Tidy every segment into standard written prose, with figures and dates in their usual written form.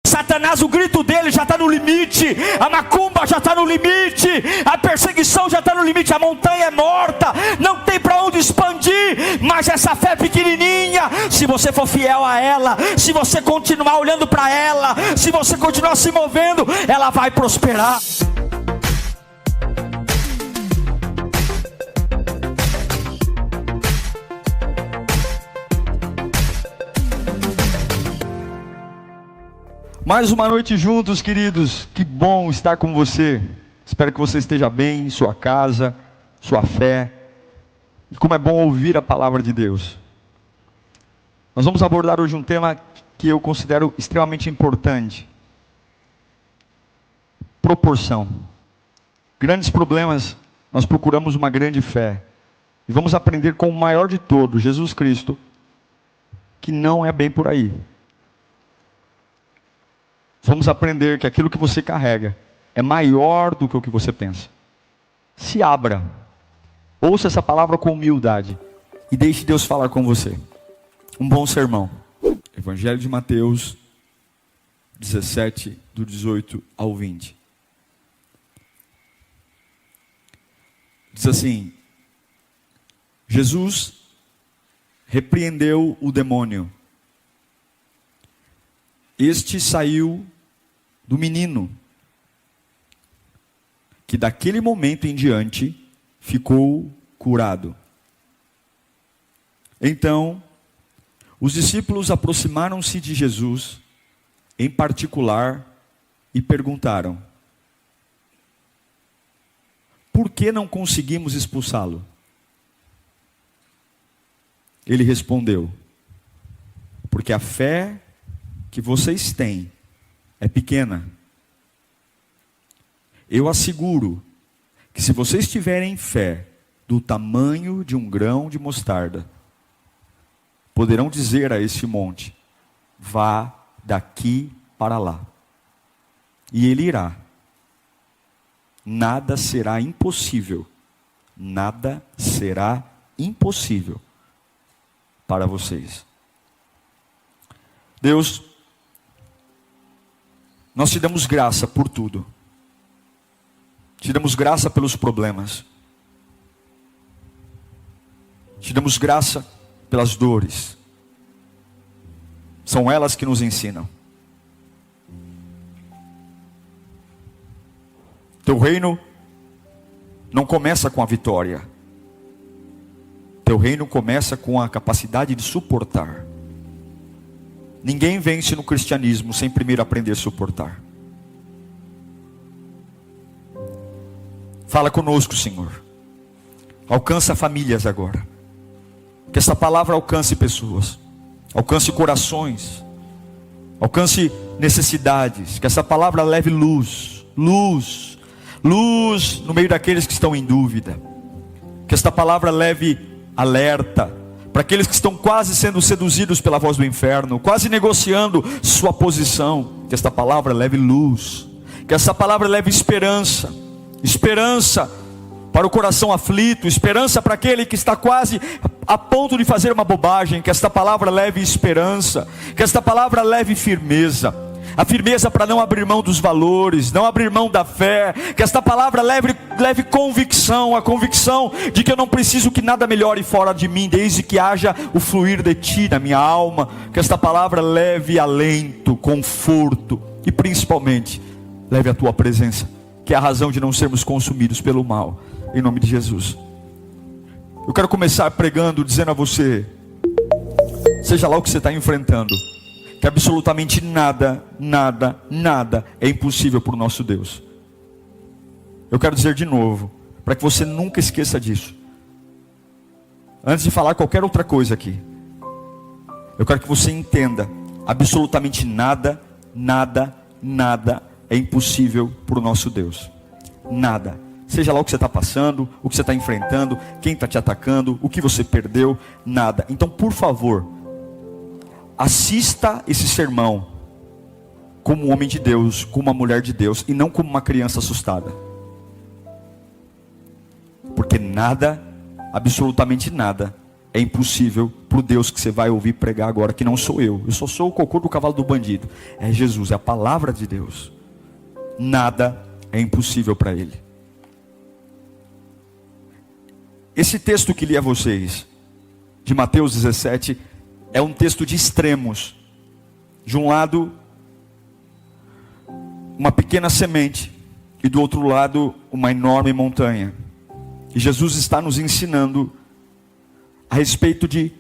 Satanás, o grito dele já está no limite, a macumba já está no limite, a perseguição já está no limite, a montanha é morta, não tem para onde expandir. Mas essa fé pequenininha, se você for fiel a ela, se você continuar olhando para ela, se você continuar se movendo, ela vai prosperar. Mais uma noite juntos, queridos. Que bom estar com você. Espero que você esteja bem em sua casa, sua fé. E como é bom ouvir a palavra de Deus. Nós vamos abordar hoje um tema que eu considero extremamente importante. Proporção. Grandes problemas, nós procuramos uma grande fé. E vamos aprender com o maior de todos, Jesus Cristo, que não é bem por aí. Vamos aprender que aquilo que você carrega é maior do que o que você pensa. Se abra, ouça essa palavra com humildade e deixe Deus falar com você. Um bom sermão. Evangelho de Mateus 17, do 18 ao 20. Diz assim: Jesus repreendeu o demônio. Este saiu do menino, que daquele momento em diante ficou curado. Então, os discípulos aproximaram-se de Jesus, em particular, e perguntaram: por que não conseguimos expulsá-lo? Ele respondeu: porque a fé que vocês têm é pequena. Eu asseguro que se vocês tiverem fé do tamanho de um grão de mostarda, poderão dizer a esse monte: vá daqui para lá, e ele irá. Nada será impossível, nada será impossível para vocês. Deus, nós te damos graça por tudo. Te damos graça pelos problemas. Te damos graça pelas dores. São elas que nos ensinam. Teu reino não começa com a vitória. Teu reino começa com a capacidade de suportar. Ninguém vence no cristianismo sem primeiro aprender a suportar. Fala conosco, Senhor. Alcança famílias agora. Que essa palavra alcance pessoas. Alcance corações. Alcance necessidades. Que essa palavra leve luz. Luz. Luz no meio daqueles que estão em dúvida. Que esta palavra leve alerta para aqueles que estão quase sendo seduzidos pela voz do inferno, quase negociando sua posição. Que esta palavra leve luz, que essa palavra leve esperança, esperança para o coração aflito, esperança para aquele que está quase a ponto de fazer uma bobagem. Que esta palavra leve esperança, que esta palavra leve firmeza, a firmeza para não abrir mão dos valores, não abrir mão da fé. Que esta palavra leve convicção, a convicção de que eu não preciso que nada melhore fora de mim, desde que haja o fluir de ti na minha alma. Que esta palavra leve alento, conforto e principalmente leve a tua presença, que é a razão de não sermos consumidos pelo mal, em nome de Jesus. Eu quero começar pregando, dizendo a você, seja lá o que você está enfrentando, que absolutamente nada, nada, nada é impossível para o nosso Deus. Eu quero dizer de novo, para que você nunca esqueça disso. Antes de falar qualquer outra coisa aqui, eu quero que você entenda, absolutamente nada, nada, nada é impossível para o nosso Deus. Nada. Seja lá o que você está passando, o que você está enfrentando, quem está te atacando, o que você perdeu, nada. Então, por favor, assista esse sermão como um homem de Deus, como uma mulher de Deus, e não como uma criança assustada. Porque nada, absolutamente nada, é impossível para o Deus que você vai ouvir pregar agora, que não sou eu só sou o cocô do cavalo do bandido. É Jesus, é a palavra de Deus. Nada é impossível para Ele. Esse texto que li a vocês, de Mateus 17, é um texto de extremos. De um lado, uma pequena semente, e do outro lado, uma enorme montanha. E Jesus está nos ensinando a respeito de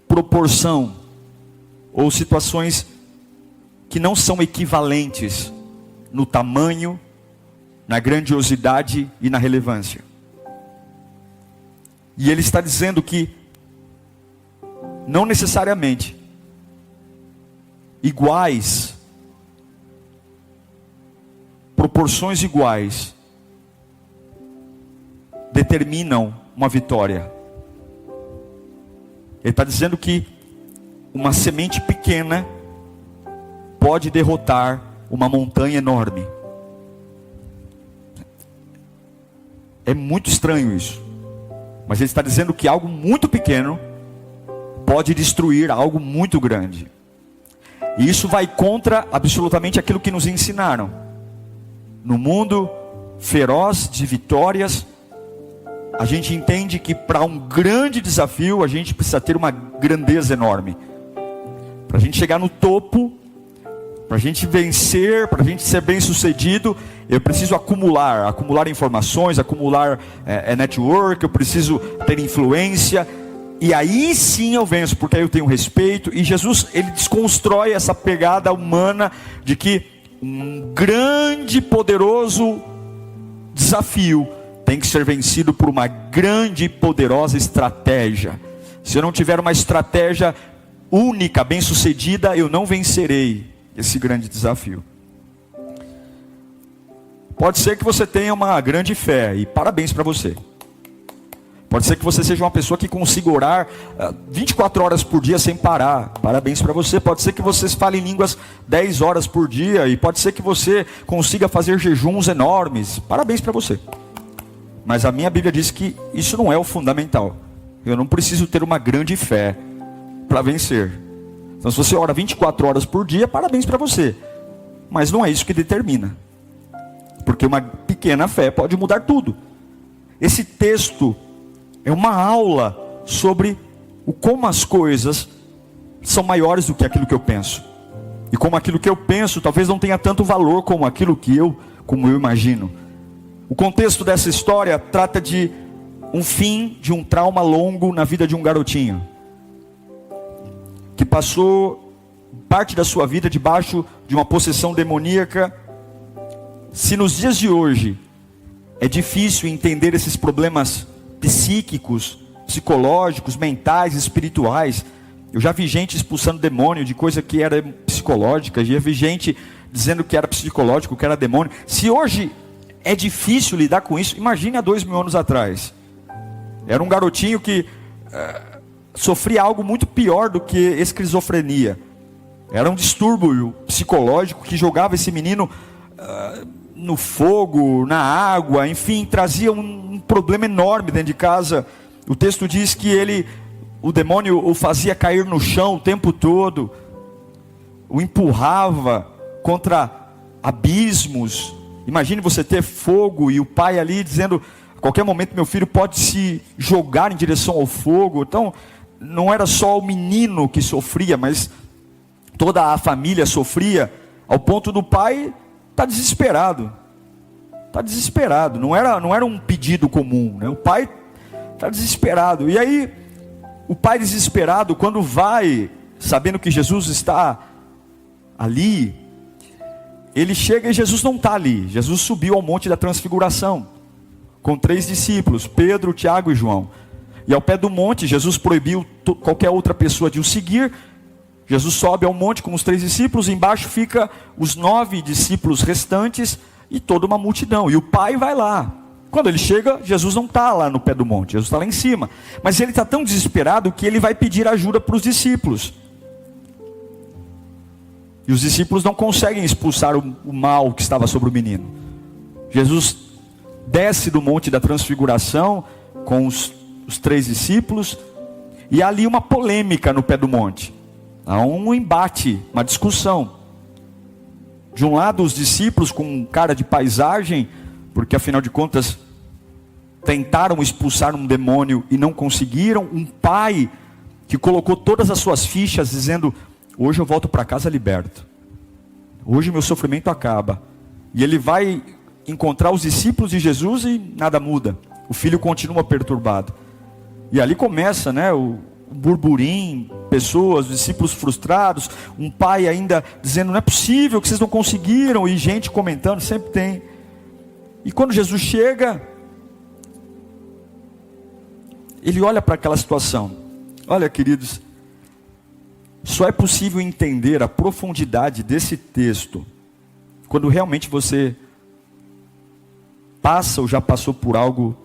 proporção, ou situações que não são equivalentes no tamanho, na grandiosidade e na relevância. E ele está dizendo que não necessariamente iguais, proporções iguais determinam uma vitória. Ele está dizendo que uma semente pequena pode derrotar uma montanha enorme. É muito estranho isso. Mas ele está dizendo que algo muito pequeno pode destruir algo muito grande. E isso vai contra absolutamente aquilo que nos ensinaram. No mundo feroz de vitórias, a gente entende que para um grande desafio, a gente precisa ter uma grandeza enorme. Para a gente chegar no topo, para a gente vencer, para a gente ser bem sucedido, eu preciso acumular informações, acumular network, eu preciso ter influência, e aí sim eu venço, porque aí eu tenho respeito. E Jesus, ele desconstrói essa pegada humana de que um grande, poderoso desafio tem que ser vencido por uma grande e poderosa estratégia. Se eu não tiver uma estratégia única, bem sucedida, eu não vencerei esse grande desafio. Pode ser que você tenha uma grande fé, e parabéns para você. Pode ser que você seja uma pessoa que consiga orar 24 horas por dia sem parar. Parabéns para você. Pode ser que você fale em línguas 10 horas por dia, e pode ser que você consiga fazer jejuns enormes. Parabéns para você. Mas a minha Bíblia diz que isso não é o fundamental. Eu não preciso ter uma grande fé para vencer. Então, se você ora 24 horas por dia, parabéns para você. Mas não é isso que determina. Porque uma pequena fé pode mudar tudo. Esse texto é uma aula sobre como as coisas são maiores do que aquilo que eu penso. E como aquilo que eu penso talvez não tenha tanto valor como aquilo que eu imagino. O contexto dessa história trata de um fim de um trauma longo na vida de um garotinho, que passou parte da sua vida debaixo de uma possessão demoníaca. Se nos dias de hoje é difícil entender esses problemas psíquicos, psicológicos, mentais, espirituais, eu já vi gente expulsando demônio de coisa que era psicológica, já vi gente dizendo que era psicológico, que era demônio. Se hoje é difícil lidar com isso, imagine há 2000 anos atrás. Era um garotinho que sofria algo muito pior do que esquizofrenia. Era um distúrbio psicológico que jogava esse menino no fogo, na água, enfim, trazia um problema enorme dentro de casa. O texto diz que o demônio o fazia cair no chão o tempo todo, o empurrava contra abismos. Imagine você ter fogo e o pai ali dizendo: a qualquer momento meu filho pode se jogar em direção ao fogo. Então, não era só o menino que sofria, mas toda a família sofria, ao ponto do pai estar desesperado. Está desesperado, não era um pedido comum, né? O pai está desesperado. E aí, o pai desesperado, quando vai, sabendo que Jesus está ali, ele chega e Jesus não está ali. Jesus subiu ao monte da transfiguração, com 3 discípulos, Pedro, Tiago e João. E ao pé do monte, Jesus proibiu qualquer outra pessoa de o seguir. Jesus sobe ao monte com os 3 discípulos, embaixo fica os 9 discípulos restantes e toda uma multidão. E o pai vai lá. Quando ele chega, Jesus não está lá no pé do monte, Jesus está lá em cima. Mas ele está tão desesperado que ele vai pedir ajuda para os discípulos. E os discípulos não conseguem expulsar o mal que estava sobre o menino. Jesus desce do monte da transfiguração com os 3 discípulos. E há ali uma polêmica no pé do monte. Há um embate, uma discussão. De um lado os discípulos com cara de paisagem, porque afinal de contas tentaram expulsar um demônio e não conseguiram. Um pai que colocou todas as suas fichas dizendo: hoje eu volto para casa liberto. Hoje meu sofrimento acaba. E ele vai encontrar os discípulos de Jesus e nada muda. O filho continua perturbado. E ali começa, né, o burburinho, pessoas, discípulos frustrados, um pai ainda dizendo: não é possível que vocês não conseguiram, e gente comentando, sempre tem. E quando Jesus chega, ele olha para aquela situação. Olha, queridos, só é possível entender a profundidade desse texto quando realmente você passa ou já passou por algo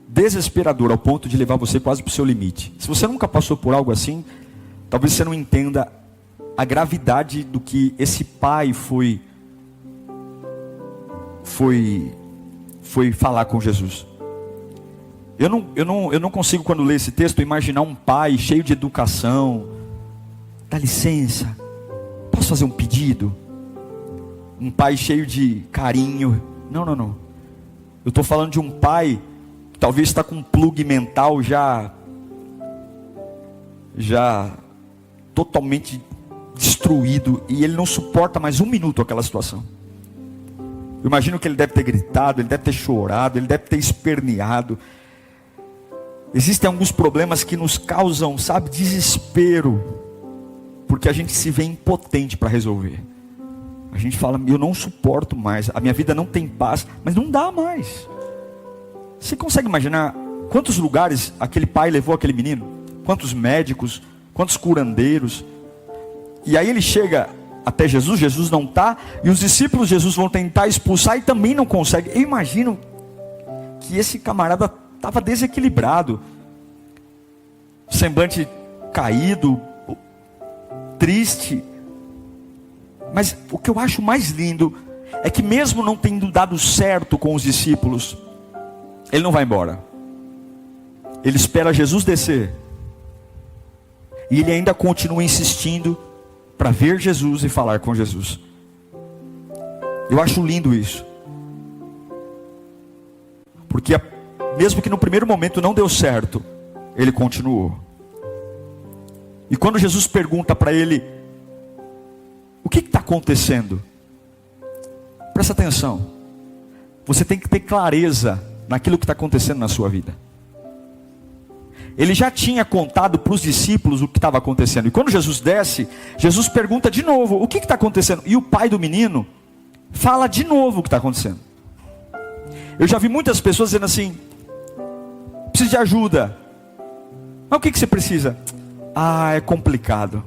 desesperador, ao ponto de levar você quase para o seu limite. Se você nunca passou por algo assim, talvez você não entenda a gravidade do que esse pai foi falar com Jesus. Eu não consigo, quando leio esse texto, imaginar um pai cheio de educação. Dá licença, posso fazer um pedido? Um pai cheio de carinho. Não. Eu estou falando de um pai que talvez está com um plug mental já totalmente destruído, e ele não suporta mais um minuto aquela situação. Eu imagino que ele deve ter gritado, ele deve ter chorado, ele deve ter esperneado. Existem alguns problemas que nos causam, sabe, desespero, porque a gente se vê impotente para resolver. A gente fala: eu não suporto mais, a minha vida não tem paz, mas não dá mais. Você consegue imaginar quantos lugares aquele pai levou aquele menino? Quantos médicos, quantos curandeiros? E aí ele chega até Jesus, Jesus não está, e os discípulos de Jesus vão tentar expulsar e também não conseguem. Eu imagino que esse camarada estava desequilibrado, semblante caído, triste. Mas o que eu acho mais lindo é que, mesmo não tendo dado certo com os discípulos, ele não vai embora. Ele espera Jesus descer, e ele ainda continua insistindo para ver Jesus e falar com Jesus. Eu acho lindo isso, porque mesmo que no primeiro momento não deu certo, ele continuou. E quando Jesus pergunta para ele: o que está acontecendo? Presta atenção. Você tem que ter clareza naquilo que está acontecendo na sua vida. Ele já tinha contado para os discípulos o que estava acontecendo. E quando Jesus desce, Jesus pergunta de novo: o que está acontecendo? E o pai do menino fala de novo o que está acontecendo. Eu já vi muitas pessoas dizendo assim: preciso de ajuda. Mas o que você precisa? É complicado.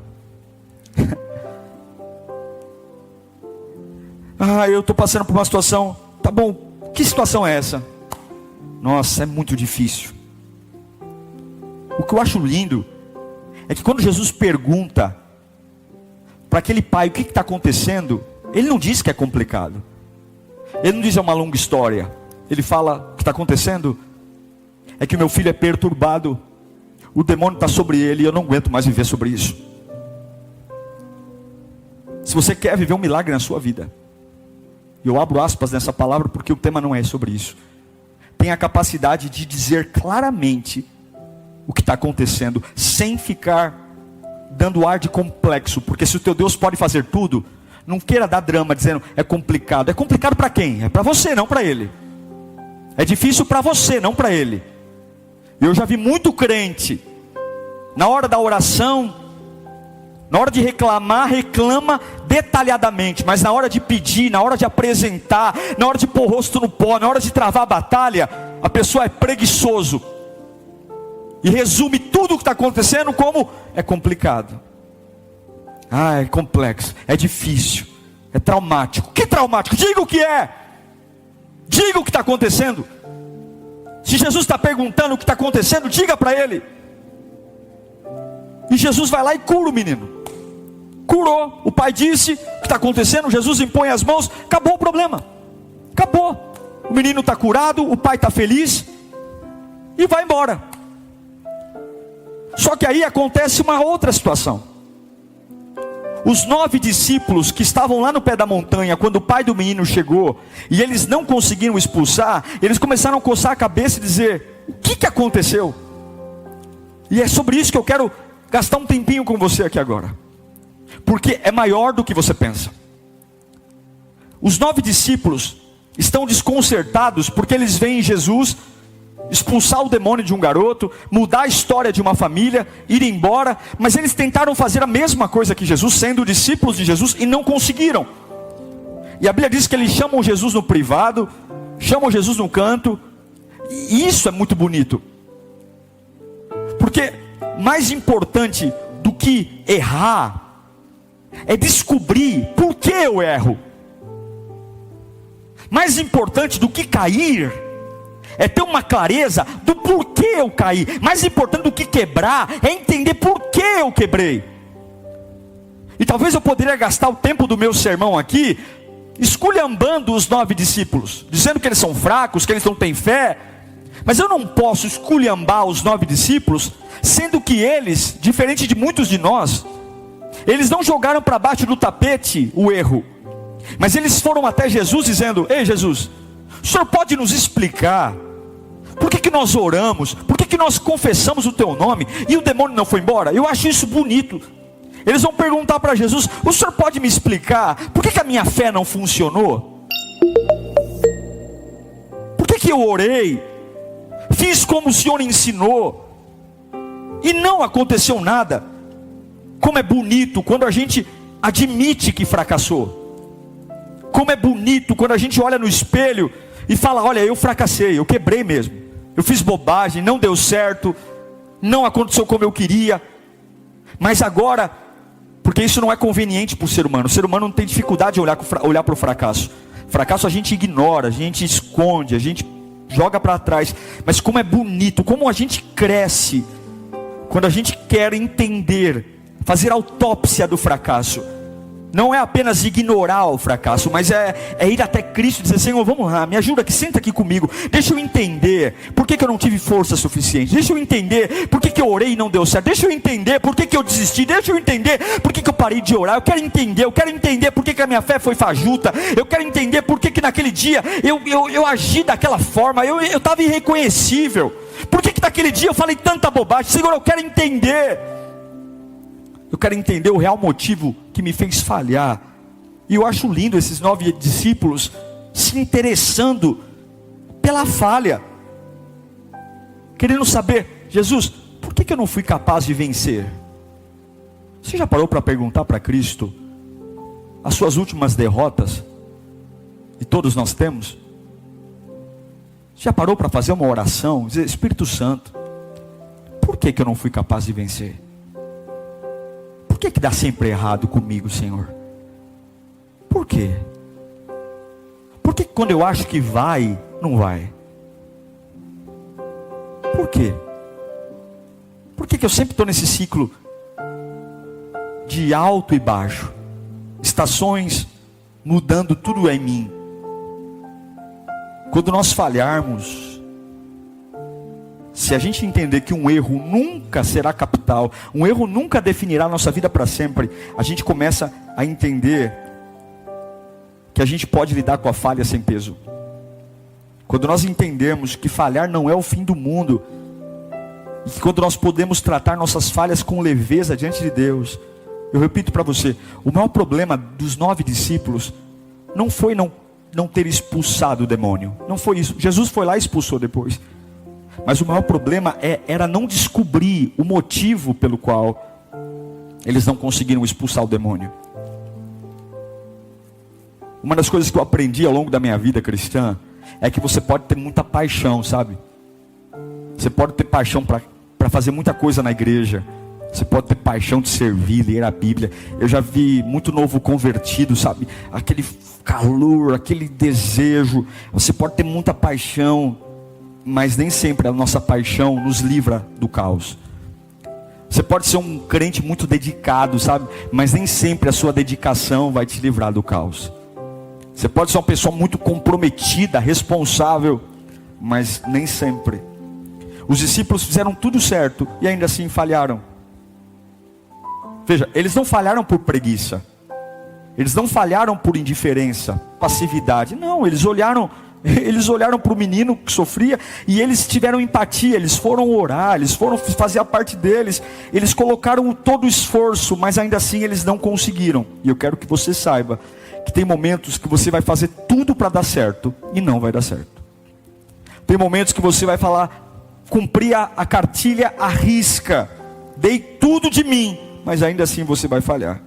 Eu estou passando por uma situação. Tá bom, que situação é essa? Nossa, é muito difícil. O que eu acho lindo é que quando Jesus pergunta para aquele pai o que está acontecendo, ele não diz que é complicado. Ele não diz é uma longa história. Ele fala: o que está acontecendo é que o meu filho é perturbado, o demônio está sobre ele e eu não aguento mais viver sobre isso. Se você quer viver um milagre na sua vida, e eu abro aspas nessa palavra porque o tema não é sobre isso, tem a capacidade de dizer claramente o que está acontecendo, sem ficar dando ar de complexo. Porque se o teu Deus pode fazer tudo, não queira dar drama dizendo é complicado. É complicado para quem? É para você, não para ele. É difícil para você, não para ele. Eu já vi muito crente, na hora da oração, na hora de reclamar, reclama detalhadamente, mas na hora de pedir, na hora de apresentar, na hora de pôr o rosto no pó, na hora de travar a batalha, a pessoa é preguiçoso e resume tudo o que está acontecendo como é complicado. É complexo, é difícil, é traumático. Que traumático? Diga o que é. Diga o que está acontecendo. Se Jesus está perguntando o que está acontecendo, diga para ele. E Jesus vai lá e cura o menino. Curou. O pai disse o que está acontecendo. Jesus impõe as mãos. Acabou o problema. Acabou. O menino está curado. O pai está feliz. E vai embora. Só que aí acontece uma outra situação. Os 9 discípulos que estavam lá no pé da montanha, quando o pai do menino chegou, e eles não conseguiram expulsar, eles começaram a coçar a cabeça e dizer: o que aconteceu? E é sobre isso que eu quero gastar um tempinho com você aqui agora, porque é maior do que você pensa. Os 9 discípulos estão desconcertados, porque eles veem Jesus expulsar o demônio de um garoto, mudar a história de uma família, ir embora, mas eles tentaram fazer a mesma coisa que Jesus, sendo discípulos de Jesus, e não conseguiram. E a Bíblia diz que eles chamam Jesus no privado, chamam Jesus no canto, e isso é muito bonito, porque mais importante do que errar é descobrir por que eu erro. Mais importante do que cair é ter uma clareza do porquê eu caí. Mais importante do que quebrar é entender por que eu quebrei. E talvez eu poderia gastar o tempo do meu sermão aqui esculhambando os 9 discípulos, dizendo que eles são fracos, que eles não têm fé. Mas eu não posso esculhambar os 9 discípulos, sendo que eles, diferente de muitos de nós, eles não jogaram para baixo do tapete o erro, mas eles foram até Jesus dizendo: ei Jesus, o Senhor pode nos explicar por que nós oramos, por que nós confessamos o teu nome e o demônio não foi embora? Eu acho isso bonito. Eles vão perguntar para Jesus: o Senhor pode me explicar por que a minha fé não funcionou? Por que eu orei, fiz como o Senhor ensinou e não aconteceu nada? Como é bonito quando a gente admite que fracassou. Como é bonito quando a gente olha no espelho e fala: olha, eu fracassei, eu quebrei mesmo, eu fiz bobagem, não deu certo, não aconteceu como eu queria. Mas agora, porque isso não é conveniente para o ser humano não tem dificuldade de olhar para o fracasso. Fracasso a gente ignora, a gente esconde, a gente joga para trás. Mas como é bonito, como a gente cresce quando a gente quer entender, fazer autópsia do fracasso. Não é apenas ignorar o fracasso, mas é ir até Cristo e dizer: Senhor, vamos lá, me ajuda aqui, senta aqui comigo, deixa eu entender por que eu não tive força suficiente, deixa eu entender por que eu orei e não deu certo, deixa eu entender por que eu desisti, deixa eu entender por que eu parei de orar, eu quero entender por que a minha fé foi fajuta, eu quero entender por que naquele dia eu agi daquela forma, eu estava irreconhecível, por que naquele dia eu falei tanta bobagem. Senhor, eu quero entender. Eu quero entender o real motivo que me fez falhar. E eu acho lindo esses 9 discípulos se interessando pela falha, querendo saber: Jesus, por que eu não fui capaz de vencer? Você já parou para perguntar para Cristo as suas últimas derrotas? E todos nós temos. Já parou para fazer uma oração, dizer: Espírito Santo, por que eu não fui capaz de vencer? Por que dá sempre errado comigo, Senhor? Por quê? Por que quando eu acho que vai, não vai? Por quê? Por que eu sempre estou nesse ciclo de alto e baixo? Estações mudando tudo em mim. Quando nós falharmos, se a gente entender que um erro nunca será capital, um erro nunca definirá a nossa vida para sempre, a gente começa a entender que a gente pode lidar com a falha sem peso. Quando nós entendemos que falhar não é o fim do mundo, e que quando nós podemos tratar nossas falhas com leveza diante de Deus. Eu repito para você, o maior problema dos 9 discípulos não foi não ter expulsado o demônio, não foi isso. Jesus foi lá e expulsou depois. Mas o maior problema era não descobrir o motivo pelo qual eles não conseguiram expulsar o demônio. Uma das coisas que eu aprendi ao longo da minha vida cristã é que você pode ter muita paixão, sabe? Você pode ter paixão para fazer muita coisa na igreja. Você pode ter paixão de servir, ler a Bíblia. Eu já vi muito novo convertido, sabe? Aquele calor, aquele desejo. Você pode ter muita paixão, mas nem sempre a nossa paixão nos livra do caos. Você pode ser um crente muito dedicado, sabe? Mas nem sempre a sua dedicação vai te livrar do caos. Você pode ser uma pessoa muito comprometida, responsável, mas nem sempre. Os discípulos fizeram tudo certo e ainda assim falharam. Veja, eles não falharam por preguiça. Eles não falharam por indiferença, passividade. Não, eles olharam para o menino que sofria e eles tiveram empatia, eles foram orar, eles foram fazer a parte deles, eles colocaram todo o esforço, mas ainda assim eles não conseguiram. E eu quero que você saiba que tem momentos que você vai fazer tudo para dar certo e não vai dar certo. Tem momentos que você vai falar, cumprir a cartilha à risca, dei tudo de mim, mas ainda assim você vai falhar.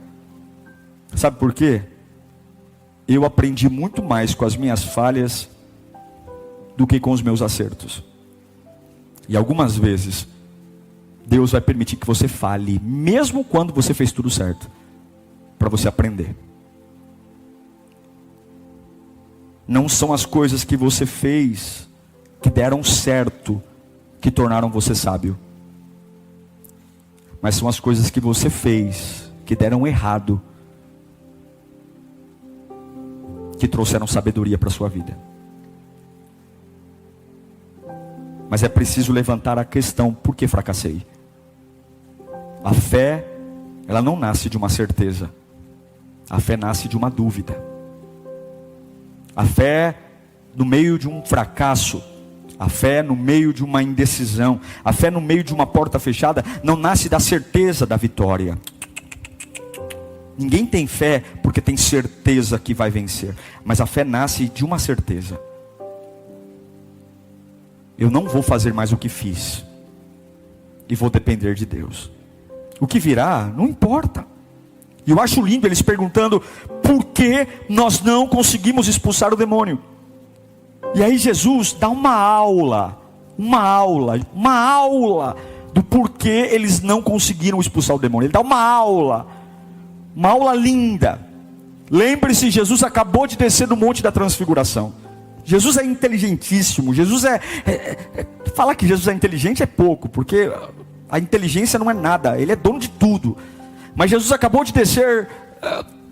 Sabe por quê? Eu aprendi muito mais com as minhas falhas do que com os meus acertos. E algumas vezes Deus vai permitir que você falhe, mesmo quando você fez tudo certo, para você aprender. Não são as coisas que você fez que deram certo que tornaram você sábio, mas são as coisas que você fez que deram errado que trouxeram sabedoria para a sua vida. Mas é preciso levantar a questão: por que fracassei? A fé, ela não nasce de uma certeza. A fé nasce de uma dúvida. A fé no meio de um fracasso, a fé no meio de uma indecisão, a fé no meio de uma porta fechada, não nasce da certeza da vitória. Ninguém tem fé porque tem certeza que vai vencer, mas a fé nasce de uma certeza: eu não vou fazer mais o que fiz, e vou depender de Deus. O que virá, não importa. E eu acho lindo eles perguntando, por que nós não conseguimos expulsar o demônio? E aí Jesus dá uma aula do porquê eles não conseguiram expulsar o demônio. Ele dá uma aula linda. Lembre-se, Jesus acabou de descer do Monte da Transfiguração. Jesus é inteligentíssimo. Falar que Jesus é inteligente é pouco, porque a inteligência não é nada, ele é dono de tudo. Mas Jesus acabou de descer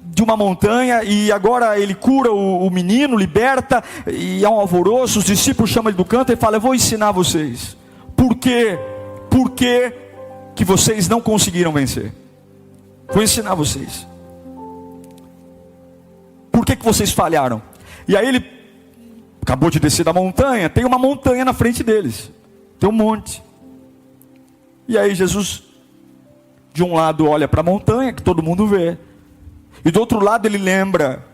de uma montanha e agora ele cura o menino, liberta, e há um alvoroço. Os discípulos chamam ele do canto e falam: eu vou ensinar vocês. Por quê? Por que vocês não conseguiram vencer? Vou ensinar vocês. Por que vocês falharam? E aí ele acabou de descer da montanha, tem uma montanha na frente deles, tem um monte. E aí Jesus, de um lado olha para a montanha, que todo mundo vê, e do outro lado ele lembra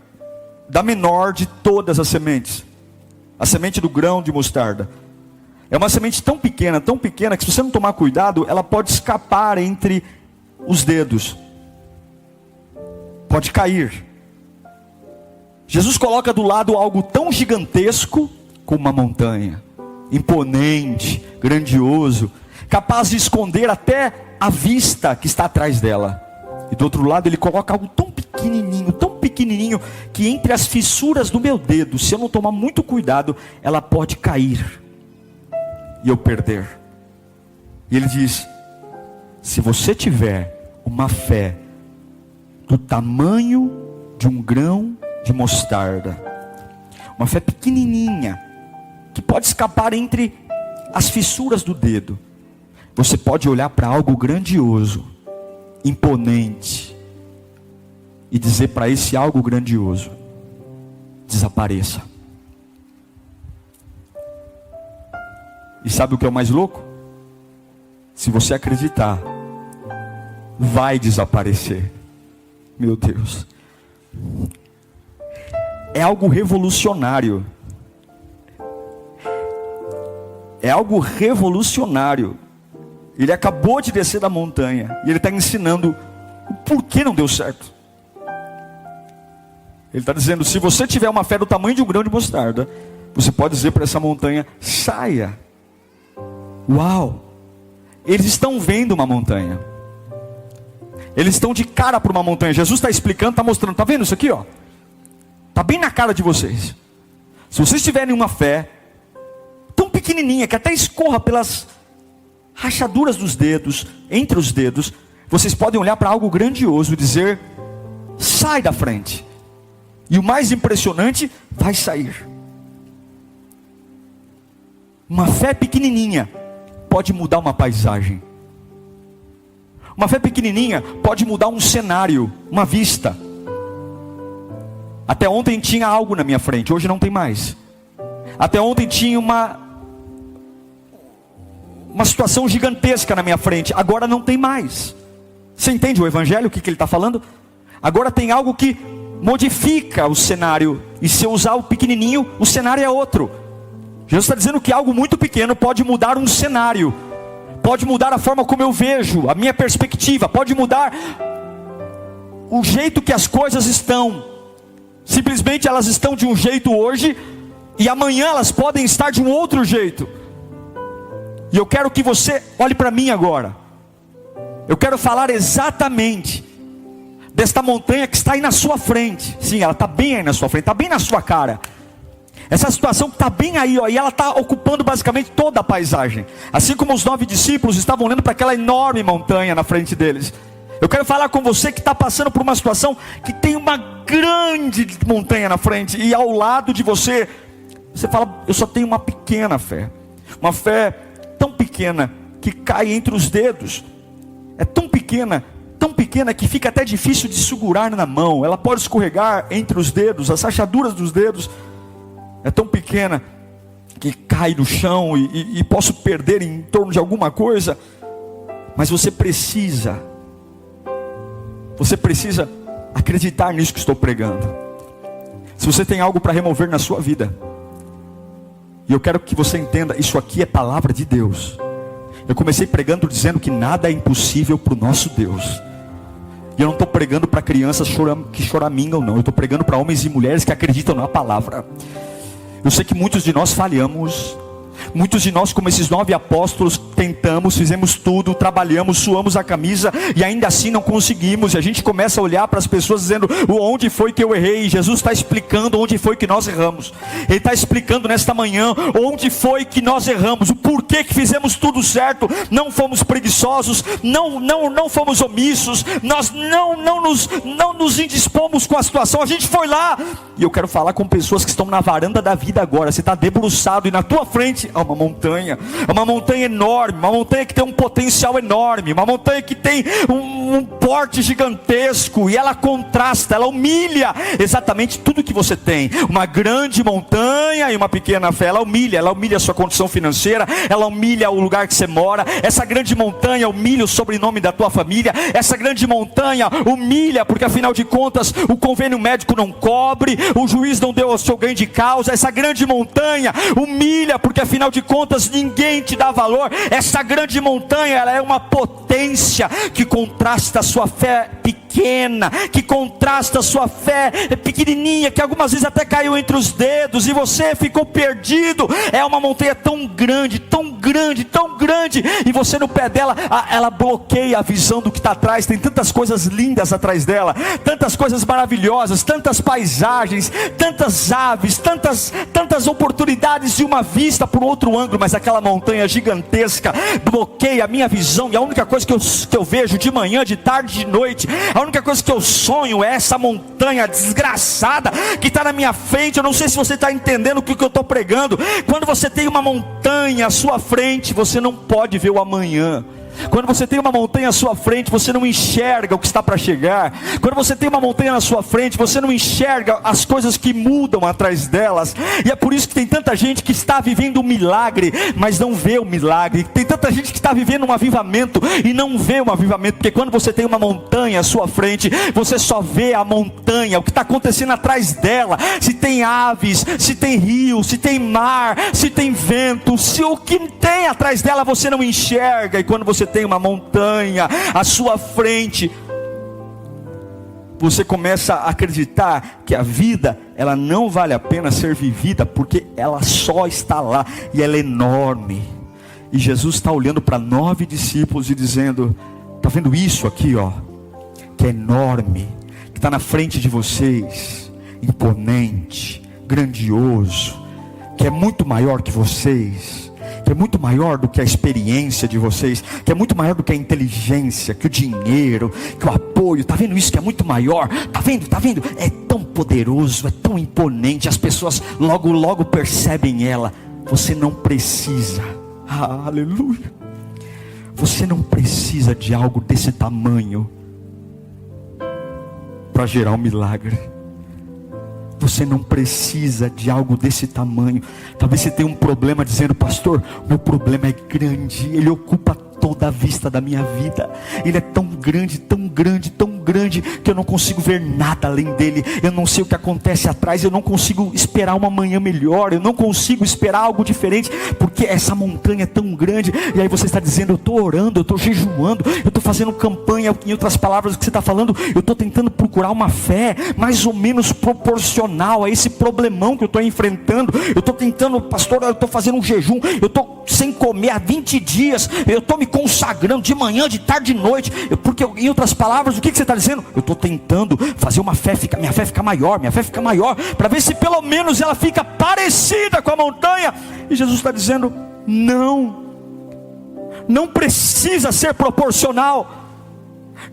da menor de todas as sementes, a semente do grão de mostarda. É uma semente tão pequena, que se você não tomar cuidado, ela pode escapar entre os dedos, pode cair. Jesus coloca do lado algo tão gigantesco como uma montanha, imponente, grandioso, capaz de esconder até a vista que está atrás dela. E do outro lado ele coloca algo tão pequenininho, que entre as fissuras do meu dedo, se eu não tomar muito cuidado, ela pode cair e eu perder. E ele diz: se você tiver uma fé do tamanho de um grão de mostarda, uma fé pequenininha, que pode escapar entre as fissuras do dedo, você pode olhar para algo grandioso, imponente, e dizer para esse algo grandioso: desapareça. E sabe o que é o mais louco? Se você acreditar, vai desaparecer. Meu Deus, é algo revolucionário. É algo revolucionário. Ele acabou de descer da montanha e ele está ensinando o porquê não deu certo. Ele está dizendo: se você tiver uma fé do tamanho de um grão de mostarda, você pode dizer para essa montanha: saia. Uau! Eles estão vendo uma montanha. Eles estão de cara para uma montanha. Jesus está explicando, está mostrando. Está vendo isso aqui, ó? Está bem na cara de vocês. Se vocês tiverem uma fé tão pequenininha que até escorra pelas rachaduras dos dedos, entre os dedos, vocês podem olhar para algo grandioso e dizer: sai da frente. E o mais impressionante, vai sair. Uma fé pequenininha pode mudar uma paisagem. Uma fé pequenininha pode mudar um cenário, uma vista. Até ontem tinha algo na minha frente, hoje não tem mais. Até ontem tinha uma situação gigantesca na minha frente, agora não tem mais. Você entende o evangelho, o que ele está falando? Agora tem algo que modifica o cenário, e se eu usar o pequenininho, o cenário é outro. Jesus está dizendo que algo muito pequeno pode mudar um cenário, pode mudar a forma como eu vejo, a minha perspectiva, pode mudar o jeito que as coisas estão. Simplesmente elas estão de um jeito hoje, e amanhã elas podem estar de um outro jeito. E eu quero que você olhe para mim agora. Eu quero falar exatamente desta montanha que está aí na sua frente. Sim, ela está bem aí na sua frente, está bem na sua cara. Essa situação que está bem aí, ó, e ela está ocupando basicamente toda a paisagem. Assim como os 9 discípulos estavam olhando para aquela enorme montanha na frente deles. Eu quero falar com você que está passando por uma situação que tem uma grande montanha na frente, e ao lado de você, você fala: eu só tenho uma pequena fé. Uma fé tão pequena que cai entre os dedos. É tão pequena que fica até difícil de segurar na mão. Ela pode escorregar entre os dedos, as rachaduras dos dedos. É tão pequena que cai no chão e posso perder em torno de alguma coisa. Mas você precisa acreditar nisso que estou pregando. Se você tem algo para remover na sua vida, e eu quero que você entenda, isso aqui é palavra de Deus. Eu comecei pregando dizendo que nada é impossível para o nosso Deus. E eu não estou pregando para crianças que choramingam, não. Eu estou pregando para homens e mulheres que acreditam na palavra. Eu sei que muitos de nós falhamos. Muitos de nós, como esses 9 apóstolos, tentamos, fizemos tudo, trabalhamos, suamos a camisa, e ainda assim não conseguimos. E a gente começa a olhar para as pessoas dizendo: onde foi que eu errei? E Jesus está explicando onde foi que nós erramos. Ele está explicando nesta manhã onde foi que nós erramos, o porquê que fizemos tudo certo. Não fomos preguiçosos, não fomos omissos, nós não nos indispomos com a situação. A gente foi lá. E eu quero falar com pessoas que estão na varanda da vida agora. Você está debruçado e na tua frente há uma montanha enorme, uma montanha que tem um potencial enorme, uma montanha que tem um porte gigantesco, e ela contrasta, ela humilha exatamente tudo que você tem. Uma grande montanha e uma pequena fé. Ela humilha a sua condição financeira, ela humilha o lugar que você mora. Essa grande montanha humilha o sobrenome da tua família. Essa grande montanha humilha porque afinal de contas o convênio médico não cobre, o juiz não deu o seu ganho de causa. Essa grande montanha humilha porque afinal de contas ninguém te dá valor. Essa grande montanha, ela é uma potência que contrasta a sua fé pequena, que contrasta a sua fé pequenininha, que algumas vezes até caiu entre os dedos e você ficou perdido. É uma montanha tão grande, tão grande, tão grande, e você no pé dela, ela bloqueia a visão do que está atrás. Tem tantas coisas lindas atrás dela, tantas coisas maravilhosas, tantas paisagens, tantas aves, tantas oportunidades de uma vista por outro ângulo, mas aquela montanha gigantesca bloqueia a minha visão. E a única coisa que eu vejo de manhã, de tarde, de noite, a única coisa que eu sonho é essa montanha desgraçada que está na minha frente. Eu não sei se você está entendendo o que eu estou pregando. Quando você tem uma montanha à sua frente, você não pode ver o amanhã. Quando você tem uma montanha à sua frente, você não enxerga o que está para chegar. Quando você tem uma montanha na sua frente, você não enxerga as coisas que mudam atrás delas. E é por isso que tem tanta gente que está vivendo um milagre, mas não vê o milagre. Tem tanta gente que está vivendo um avivamento e não vê um avivamento. Porque quando você tem uma montanha à sua frente, você só vê a montanha, o que está acontecendo atrás dela. Se tem aves, se tem rio, se tem mar, se tem vento, se o que tem atrás dela você não enxerga. E quando você tem uma montanha à sua frente, você começa a acreditar que a vida, ela não vale a pena ser vivida, porque ela só está lá, e ela é enorme. E Jesus está olhando para 9 discípulos e dizendo: está vendo isso aqui, ó, que é enorme, que está na frente de vocês, imponente, grandioso, que é muito maior que vocês, que é muito maior do que a experiência de vocês, que é muito maior do que a inteligência, que o dinheiro, que o apoio. Está vendo isso que é muito maior? Está vendo? É tão poderoso, é tão imponente, as pessoas logo percebem ela. Você não precisa, aleluia, Você não precisa de algo desse tamanho para gerar um milagre. Você não precisa de algo desse tamanho. Talvez você tenha um problema dizendo: pastor, meu problema é grande, ele ocupa toda a vista da minha vida. Ele é tão grande, tão grande, tão grande, que eu não consigo ver nada além dele. Eu não sei o que acontece atrás. Eu não consigo esperar uma manhã melhor. Eu não consigo esperar algo diferente, porque essa montanha é tão grande. E aí você está dizendo: eu estou orando, eu estou jejuando, eu estou fazendo campanha. Em outras palavras, o que você está falando, eu estou tentando procurar uma fé mais ou menos proporcional a esse problemão que eu estou enfrentando. Eu estou tentando, pastor, eu estou fazendo um jejum, eu estou sem comer há 20 dias, eu estou me consagrando de manhã, de tarde, de noite. Porque, em outras palavras, o que você está dizendo? Eu estou tentando fazer uma fé, minha fé ficar maior, para ver se pelo menos ela fica parecida com a montanha. E Jesus está dizendo: não precisa ser proporcional,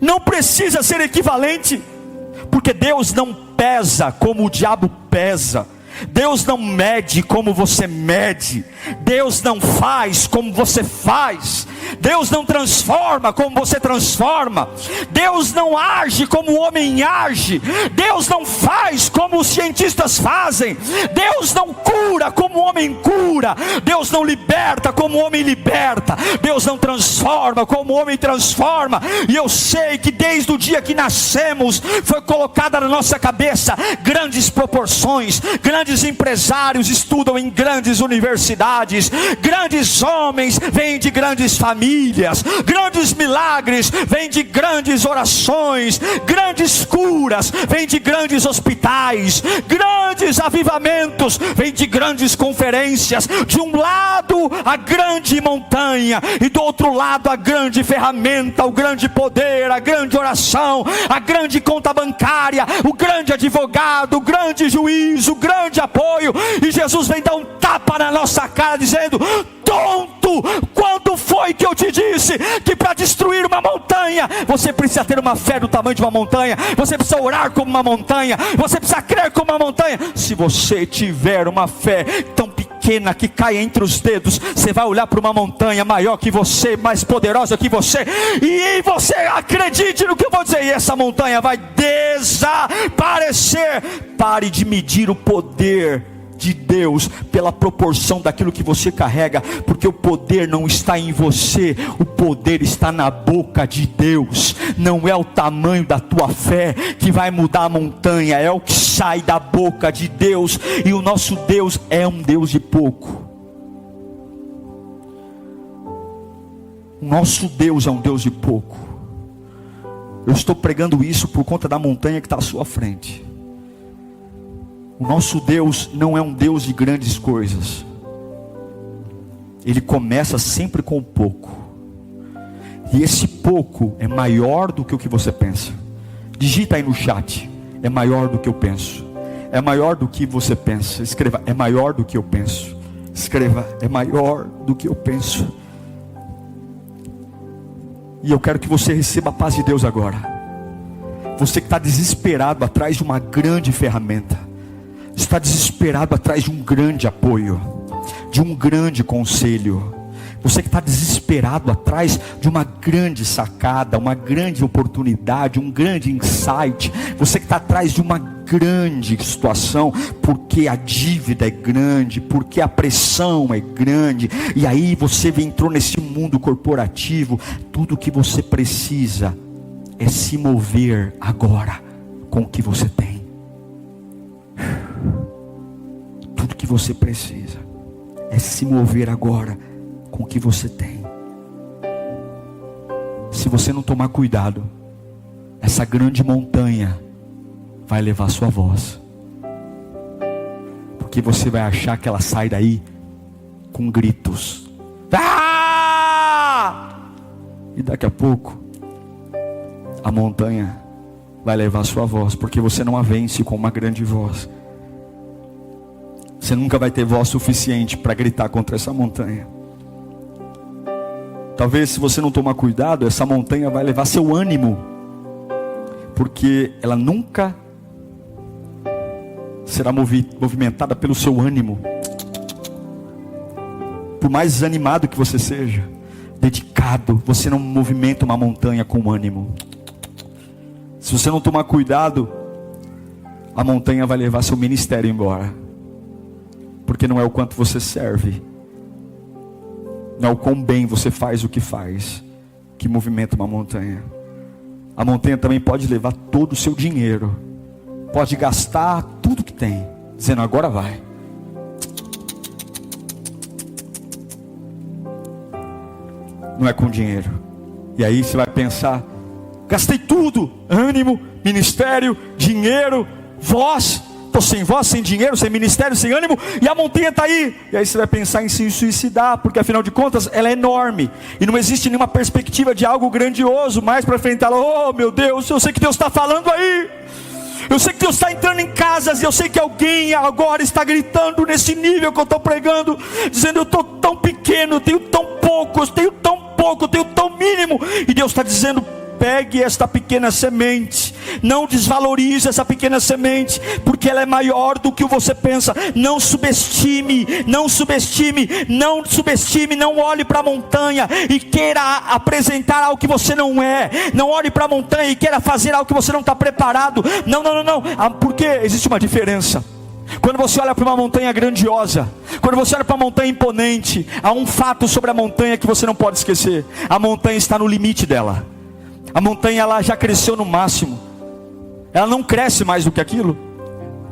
não precisa ser equivalente, porque Deus não pesa como o diabo pesa. Deus não mede como você mede. Deus não faz como você faz. Deus não transforma como você transforma. Deus não age como o homem age. Deus não faz como os cientistas fazem. Deus não cura como o homem cura. Deus não liberta como o homem liberta. Deus não transforma como o homem transforma. E eu sei que desde o dia que nascemos foi colocada na nossa cabeça grandes proporções. Grandes empresários estudam em grandes universidades. Grandes homens vêm de grandes famílias. Grandes milagres vêm de grandes orações. Grandes curas vêm de grandes hospitais. Grandes avivamentos vêm de grandes conferências. De um lado a grande montanha, e do outro lado a grande ferramenta, o grande poder, a grande oração, a grande conta bancária, o grande advogado, o grande juiz, o grande apoio. E Jesus vem dar um tapa na nossa cara dizendo: tonto, quando foi que eu te disse que para destruir uma montanha você precisa ter uma fé do tamanho de uma montanha? Você precisa orar como uma montanha, você precisa crer como uma montanha. Se você tiver uma fé tão pequena que cai entre os dedos, você vai olhar para uma montanha maior que você, mais poderosa que você, e você acredite no que eu vou dizer, e essa montanha vai desaparecer. Pare de medir o poder de Deus pela proporção daquilo que você carrega, porque o poder não está em você, o poder está na boca de Deus. Não é o tamanho da tua fé que vai mudar a montanha, é o que sai da boca de Deus. E o nosso Deus é um Deus de pouco. O nosso Deus é um Deus de pouco. Eu estou pregando isso por conta da montanha que está à sua frente. O nosso Deus não é um Deus de grandes coisas. Ele começa sempre com pouco. E esse pouco é maior do que o que você pensa. Digita aí no chat: é maior do que eu penso. É maior do que você pensa. Escreva: é maior do que eu penso. Escreva: é maior do que eu penso. E eu quero que você receba a paz de Deus agora. Você que está desesperado atrás de uma grande ferramenta, está desesperado atrás de um grande apoio, de um grande conselho. Você que está desesperado atrás de uma grande sacada, uma grande oportunidade, um grande insight. Você que está atrás de uma grande situação, porque a dívida é grande, porque a pressão é grande, e aí você entrou nesse mundo corporativo. Tudo o que você precisa é se mover agora com o que você tem. Tudo que você precisa é se mover agora com o que você tem. Se você não tomar cuidado, essa grande montanha vai levar sua voz, porque você vai achar que ela sai daí com gritos, e daqui a pouco a montanha vai levar sua voz, porque você não a vence com uma grande voz. Você nunca vai ter voz suficiente para gritar contra essa montanha. Talvez, se você não tomar cuidado, essa montanha vai levar seu ânimo, porque ela nunca será movimentada pelo seu ânimo. Por mais desanimado que você seja, dedicado, você não movimenta uma montanha com ânimo. Se você não tomar cuidado, a montanha vai levar seu ministério embora. Porque não é o quanto você serve, não é o quão bem você faz o que faz, que movimenta uma montanha. A montanha também pode levar todo o seu dinheiro, pode gastar tudo que tem, dizendo agora vai. Não é com dinheiro. E aí você vai pensar, gastei tudo, ânimo, ministério, dinheiro, voz, estou sem voz, sem dinheiro, sem ministério, sem ânimo, e a montanha está aí. E aí você vai pensar em se suicidar, porque afinal de contas ela é enorme, e não existe nenhuma perspectiva de algo grandioso mais para frente. Ela, oh meu Deus, eu sei que Deus está falando aí, eu sei que Deus está entrando em casas, e eu sei que alguém agora está gritando nesse nível que eu estou pregando, dizendo eu estou tão pequeno, eu tenho tão pouco, eu tenho tão mínimo, e Deus está dizendo, pegue esta pequena semente, não desvalorize essa pequena semente, porque ela é maior do que você pensa. Não subestime, não olhe para a montanha e queira apresentar algo que você não é. Não olhe para a montanha e queira fazer algo que você não está preparado. Não, porque existe uma diferença. Quando você olha para uma montanha grandiosa, quando você olha para uma montanha imponente, há um fato sobre a montanha que você não pode esquecer. A montanha está no limite dela. A montanha ela já cresceu no máximo, ela não cresce mais do que aquilo.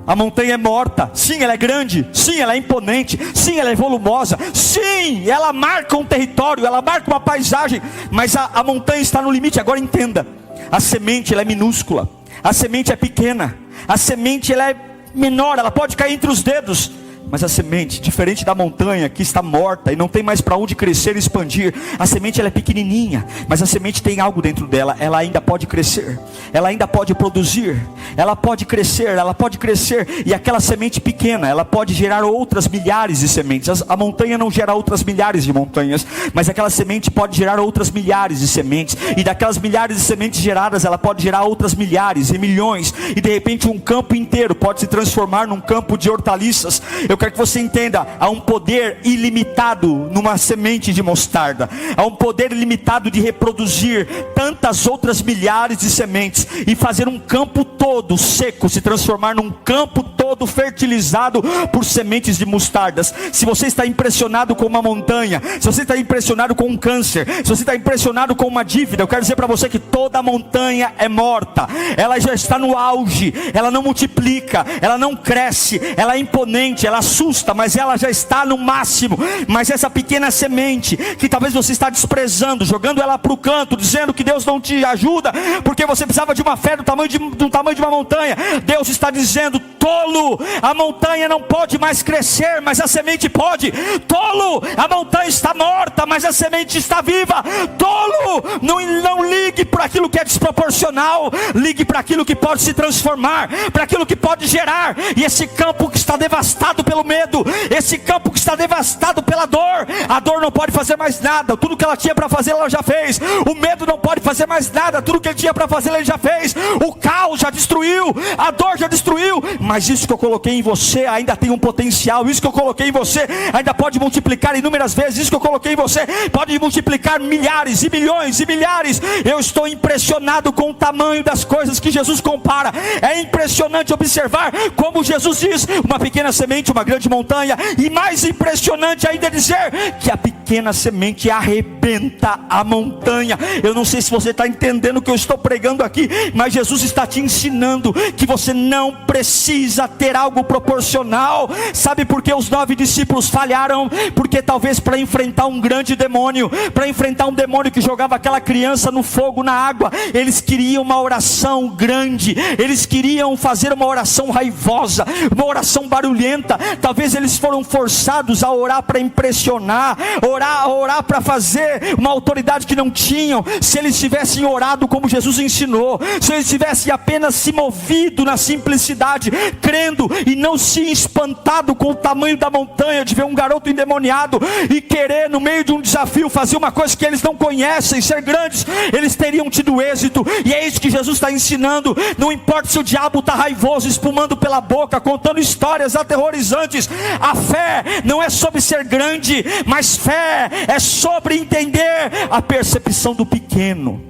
A montanha é morta, sim ela é grande, sim ela é imponente, sim ela é volumosa, sim ela marca um território, ela marca uma paisagem, mas a montanha está no limite. Agora entenda, a semente ela é minúscula, a semente é pequena, a semente ela é menor, ela pode cair entre os dedos. Mas a semente, diferente da montanha que está morta e não tem mais para onde crescer e expandir, a semente ela é pequenininha, mas a semente tem algo dentro dela. Ela ainda pode crescer, ela ainda pode produzir, ela pode crescer, e aquela semente pequena, ela pode gerar outras milhares de sementes. A montanha não gera outras milhares de montanhas, mas aquela semente pode gerar outras milhares de sementes, e daquelas milhares de sementes geradas, ela pode gerar outras milhares e milhões, e de repente um campo inteiro pode se transformar num campo de hortaliças. Eu quero que você entenda, há um poder ilimitado numa semente de mostarda, há um poder ilimitado de reproduzir tantas outras milhares de sementes, e fazer um campo todo seco se transformar num campo todo fertilizado por sementes de mostardas. Se você está impressionado com uma montanha, se você está impressionado com um câncer, se você está impressionado com uma dívida, eu quero dizer para você que toda montanha é morta, ela já está no auge, ela não multiplica, ela não cresce, ela é imponente, ela assusta, mas ela já está no máximo. Mas essa pequena semente, que talvez você está desprezando, jogando ela para o canto, dizendo que Deus não te ajuda, porque você precisava de uma fé do tamanho de uma montanha. Deus está dizendo, tolo, a montanha não pode mais crescer, mas a semente pode. Tolo, a montanha está morta, mas a semente está viva. Tolo, não ligue para aquilo que é desproporcional, ligue para aquilo que pode se transformar, para aquilo que pode gerar. E esse campo que está devastado pelo medo, esse campo que está devastado pela dor, a dor não pode fazer mais nada, tudo que ela tinha para fazer ela já fez. O medo não pode fazer mais nada, tudo que ele tinha para fazer ele já fez. O caos já destruiu, a dor já destruiu, mas isso que eu coloquei em você ainda tem um potencial. Isso que eu coloquei em você ainda pode multiplicar inúmeras vezes. Isso que eu coloquei em você pode multiplicar milhares e milhões e milhares. Eu estou impressionado com o tamanho das coisas que Jesus compara. É impressionante observar como Jesus diz, uma pequena semente, uma grande montanha, e mais impressionante ainda é dizer que a pequena semente arrebenta a montanha. Eu não sei se você está entendendo o que eu estou pregando aqui, mas Jesus está te ensinando que você não precisa ter algo proporcional. Sabe por que os 9 discípulos falharam? Porque talvez para enfrentar um grande demônio, para enfrentar um demônio que jogava aquela criança no fogo, na água, eles queriam uma oração grande, eles queriam fazer uma oração raivosa, uma oração barulhenta. Talvez eles foram forçados a orar para impressionar, orar para fazer uma autoridade que não tinham. Se eles tivessem orado como Jesus ensinou, se eles tivessem apenas se movido na simplicidade, crendo e não se espantado com o tamanho da montanha, de ver um garoto endemoniado e querer no meio de um desafio fazer uma coisa que eles não conhecem, ser grandes, eles teriam tido êxito. E é isso que Jesus está ensinando. Não importa se o diabo está raivoso, espumando pela boca, contando histórias aterrorizantes, a fé não é sobre ser grande, mas fé é sobre entender a percepção do pequeno.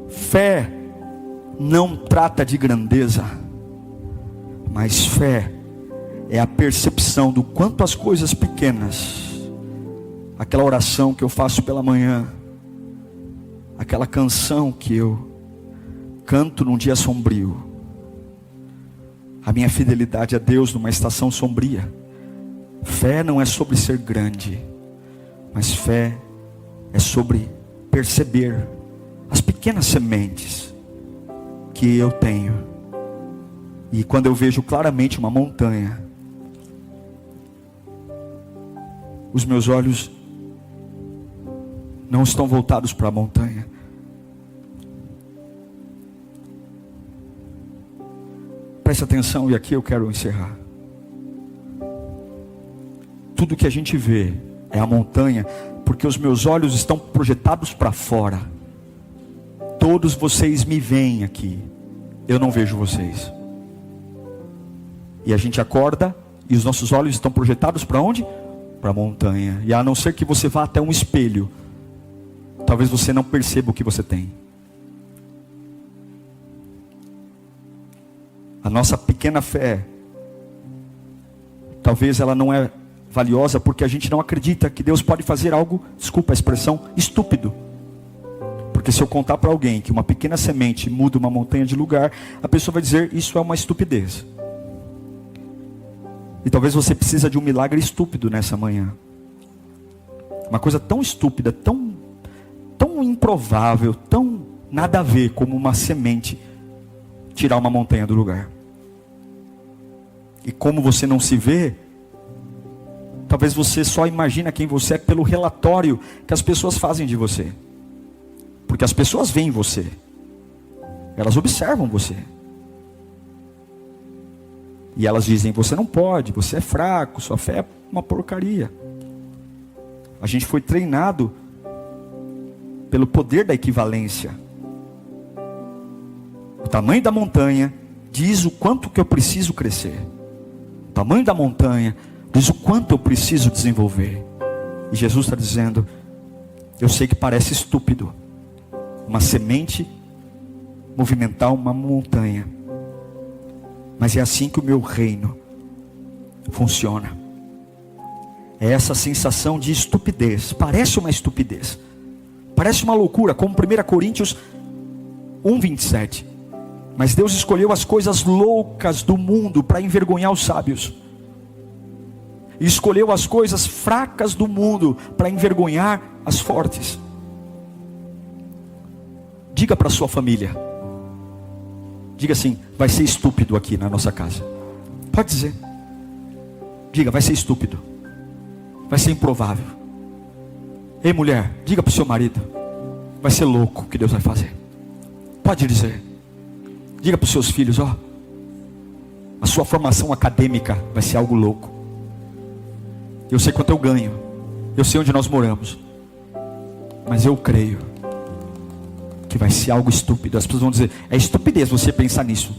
Fé não trata de grandeza, mas fé é a percepção do quanto as coisas pequenas, aquela oração que eu faço pela manhã, aquela canção que eu canto num dia sombrio, a minha fidelidade a Deus numa estação sombria. Fé não é sobre ser grande, mas fé é sobre perceber as pequenas sementes que eu tenho. E quando eu vejo claramente uma montanha, os meus olhos não estão voltados para a montanha. Preste atenção, e aqui eu quero encerrar. Tudo que a gente vê é a montanha, porque os meus olhos estão projetados para fora. Todos vocês me veem aqui, eu não vejo vocês. E a gente acorda e os nossos olhos estão projetados para onde? Para a montanha. E a não ser que você vá até um espelho, talvez você não perceba o que você tem. A nossa pequena fé, talvez ela não é valiosa porque a gente não acredita que Deus pode fazer algo, desculpa a expressão, estúpido. Porque se eu contar para alguém que uma pequena semente muda uma montanha de lugar, a pessoa vai dizer, isso é uma estupidez. E talvez você precisa de um milagre estúpido nessa manhã. Uma coisa tão estúpida, tão improvável, tão nada a ver como uma semente tirar uma montanha do lugar. E como você não se vê, talvez você só imagina quem você é pelo relatório que as pessoas fazem de você. Porque as pessoas veem você, elas observam você, e elas dizem, você não pode, você é fraco, sua fé é uma porcaria. A gente foi treinado pelo poder da equivalência. O tamanho da montanha diz o quanto que eu preciso crescer. O tamanho da montanha diz o quanto eu preciso desenvolver. E Jesus está dizendo, eu sei que parece estúpido uma semente movimentar uma montanha, mas é assim que o meu reino funciona. É essa sensação de estupidez, parece uma estupidez, parece uma loucura, como 1 Coríntios 1:27. Mas Deus escolheu as coisas loucas do mundo para envergonhar os sábios, e escolheu as coisas fracas do mundo para envergonhar as fortes. Diga para sua família, diga assim, vai ser estúpido aqui na nossa casa. Pode dizer, diga, vai ser estúpido, vai ser improvável. Ei mulher, diga para o seu marido, vai ser louco o que Deus vai fazer. Pode dizer, diga para os seus filhos, ó, a sua formação acadêmica vai ser algo louco. Eu sei quanto eu ganho, eu sei onde nós moramos, mas eu creio que vai ser algo estúpido. As pessoas vão dizer, é estupidez você pensar nisso.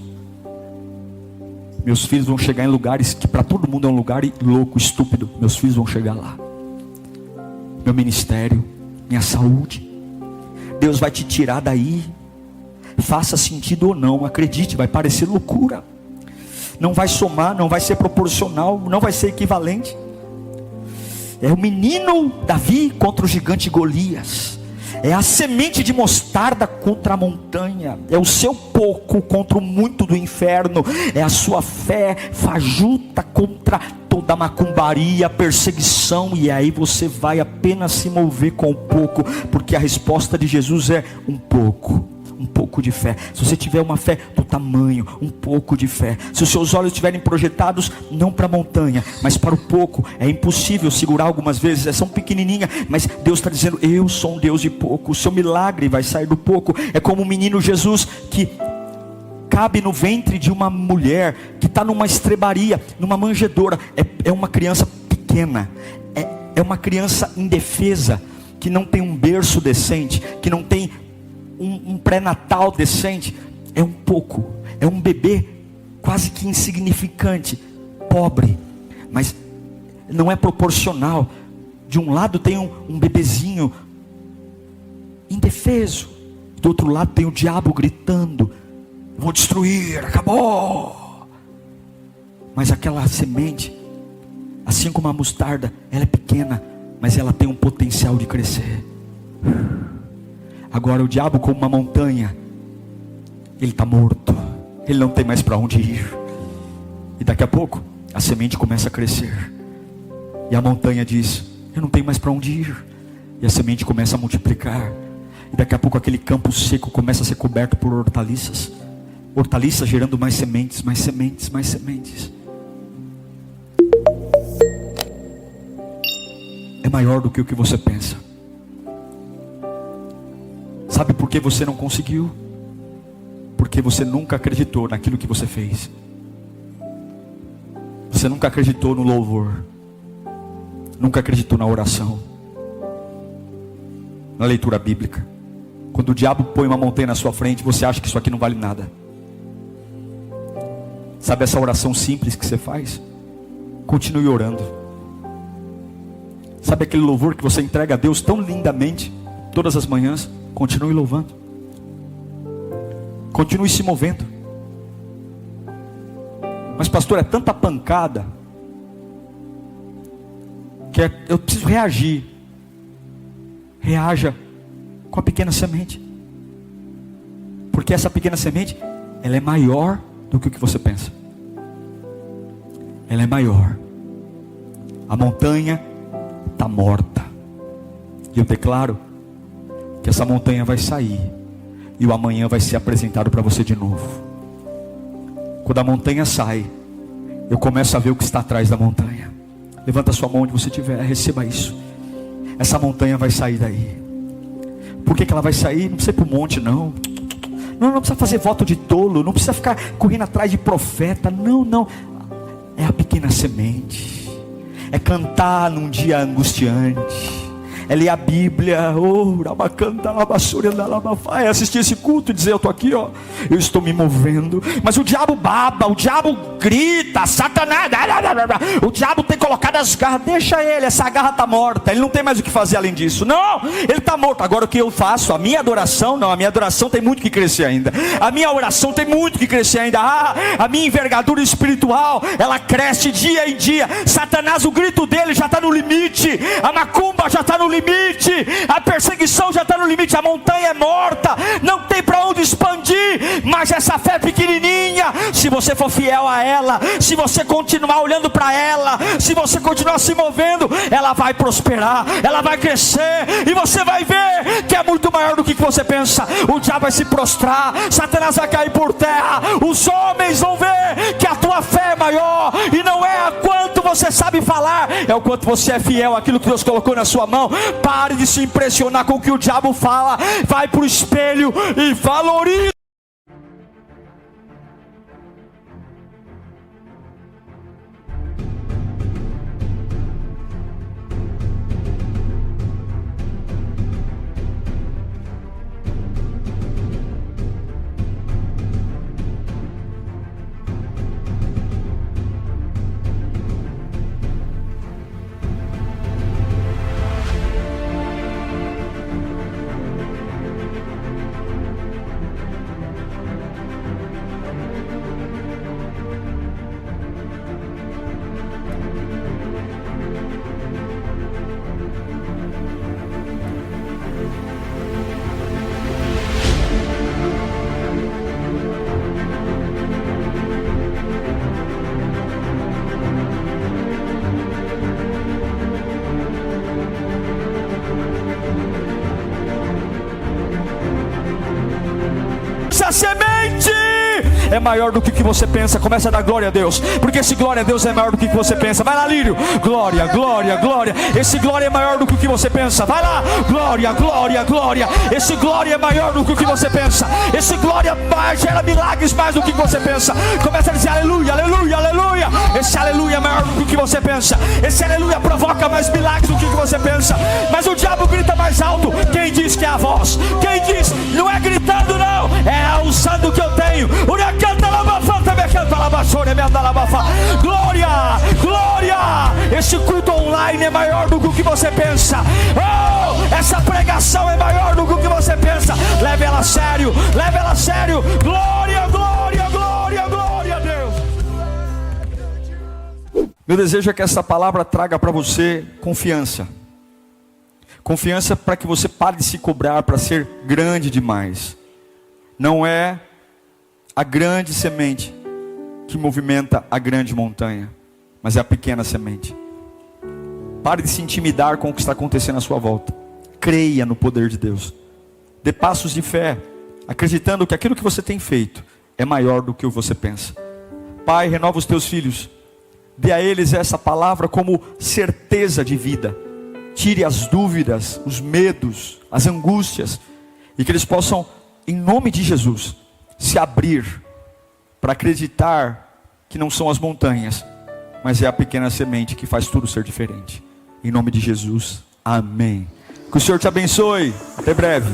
Meus filhos vão chegar em lugares que para todo mundo é um lugar louco, estúpido. Meus filhos vão chegar lá. Meu ministério, minha saúde, Deus vai te tirar daí. Faça sentido ou não, acredite, vai parecer loucura. Não vai somar, não vai ser proporcional, não vai ser equivalente. É o menino Davi contra o gigante Golias. É a semente de mostarda contra a montanha. É o seu pouco contra o muito do inferno. É a sua fé fajuta contra toda a macumbaria, perseguição. E aí você vai apenas se mover com o pouco, porque a resposta de Jesus é um pouco. Um pouco de fé. Se você tiver uma fé do tamanho, um pouco de fé. Se os seus olhos estiverem projetados não para a montanha, mas para o pouco, é impossível segurar algumas vezes, são pequenininhas, mas Deus está dizendo, eu sou um Deus de pouco. O seu milagre vai sair do pouco. É como o menino Jesus que cabe no ventre de uma mulher que está numa estrebaria, numa manjedoura. É uma criança pequena, é uma criança indefesa, que não tem um berço decente, que não tem um pré-natal decente. É um bebê quase que insignificante, pobre, mas não é proporcional. De um lado tem um bebezinho indefeso, do outro lado tem o diabo gritando: vou destruir, acabou. Mas aquela semente, assim como a mostarda, ela é pequena, mas ela tem um potencial de crescer. Agora o diabo, como uma montanha, ele está morto, ele não tem mais para onde ir. E daqui a pouco a semente começa a crescer, e a montanha diz: eu não tenho mais para onde ir. E a semente começa a multiplicar, e daqui a pouco aquele campo seco começa a ser coberto por hortaliças. Hortaliças gerando mais sementes, mais sementes, mais sementes. É maior do que o que você pensa. Sabe por que você não conseguiu? Porque você nunca acreditou naquilo que você fez. Você nunca acreditou no louvor, nunca acreditou na oração, na leitura bíblica. Quando o diabo põe uma montanha na sua frente, você acha que isso aqui não vale nada. Sabe essa oração simples que você faz? Continue orando. Sabe aquele louvor que você entrega a Deus tão lindamente todas as manhãs? Continue louvando. Continue se movendo. Mas pastor, é tanta pancada que eu preciso reagir. Reaja com a pequena semente, porque essa pequena semente, ela é maior do que o que você pensa. Ela é maior. A montanha está morta, e eu declaro que essa montanha vai sair, e o amanhã vai ser apresentado para você de novo. Quando a montanha sai, eu começo a ver o que está atrás da montanha. Levanta a sua mão onde você estiver, receba isso. Essa montanha vai sair daí. Por que ela vai sair? Não precisa ir para o monte, não. Não precisa fazer voto de tolo, não precisa ficar correndo atrás de profeta. Não. É a pequena semente. É cantar num dia angustiante. É ler a Bíblia. É assistir esse culto e dizer: eu estou aqui, ó, eu estou me movendo. Mas o diabo baba, o diabo grita, Satanás, o diabo tem colocado as garras. Deixa ele, essa garra está morta, ele não tem mais o que fazer além disso. Não, ele está morto. Agora o que eu faço? A minha adoração, não, a minha adoração tem muito que crescer ainda. A minha oração tem muito que crescer ainda. A minha envergadura espiritual, ela cresce dia em dia. Satanás, o grito dele já está no limite. A macumba já está no limite. A perseguição já está no limite. A montanha é morta, não tem para onde expandir. Mas essa fé pequenininha, se você for fiel a ela, se você continuar olhando para ela, se você continuar se movendo, ela vai prosperar, ela vai crescer, e você vai ver que é muito maior do que você pensa. O diabo vai se prostrar, Satanás vai cair por terra. Os homens vão ver que a tua fé é maior, e não é a quanto você sabe falar, é o quanto você é fiel àquilo que Deus colocou na sua mão. Pare de se impressionar com o que o diabo fala. Vai para o espelho e valorize. maior do que o que você pensa. Começa a dar glória a Deus, porque esse glória a Deus é maior do que o que você pensa. Vai lá, Lírio. Glória, glória, glória. Esse glória é maior do que o que você pensa. Vai lá. Glória, glória, glória. Esse glória é maior do que o que você pensa. Esse glória gera milagres mais do que você pensa. Começa a dizer aleluia, aleluia, aleluia. Esse aleluia é maior do que você pensa. Esse aleluia provoca mais milagres do que você pensa. Mas o diabo grita mais alto. Quem diz que é a voz? Quem diz? Não é gritando não, é usando o que eu tenho. Glória, glória. Esse culto online é maior do que o que você pensa. Oh, essa pregação é maior do que o que você pensa. Leve ela a sério, leve ela a sério. Glória, glória, glória, glória a Deus. Meu desejo é que essa palavra traga para você confiança. Confiança para que você pare de se cobrar para ser grande demais. Não é a grande semente que movimenta a grande montanha, mas é a pequena semente. Pare de se intimidar com o que está acontecendo à sua volta. Creia no poder de Deus. Dê passos de fé, acreditando que aquilo que você tem feito é maior do que o que você pensa. Pai, renova os teus filhos. Dê a eles essa palavra como certeza de vida. Tire as dúvidas, os medos, as angústias, e que eles possam, em nome de Jesus, se abrir para acreditar que não são as montanhas, mas é a pequena semente que faz tudo ser diferente. Em nome de Jesus, amém. Que o Senhor te abençoe. Até breve.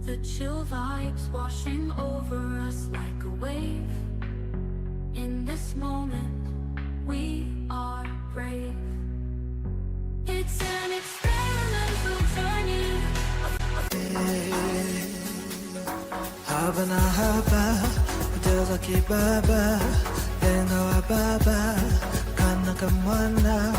The chill vibes washing over us like a wave. In this moment, we are brave. It's an experimental journey. Haba na haba, Diyos akibaba, Bengawa baba, Kanaka mwana.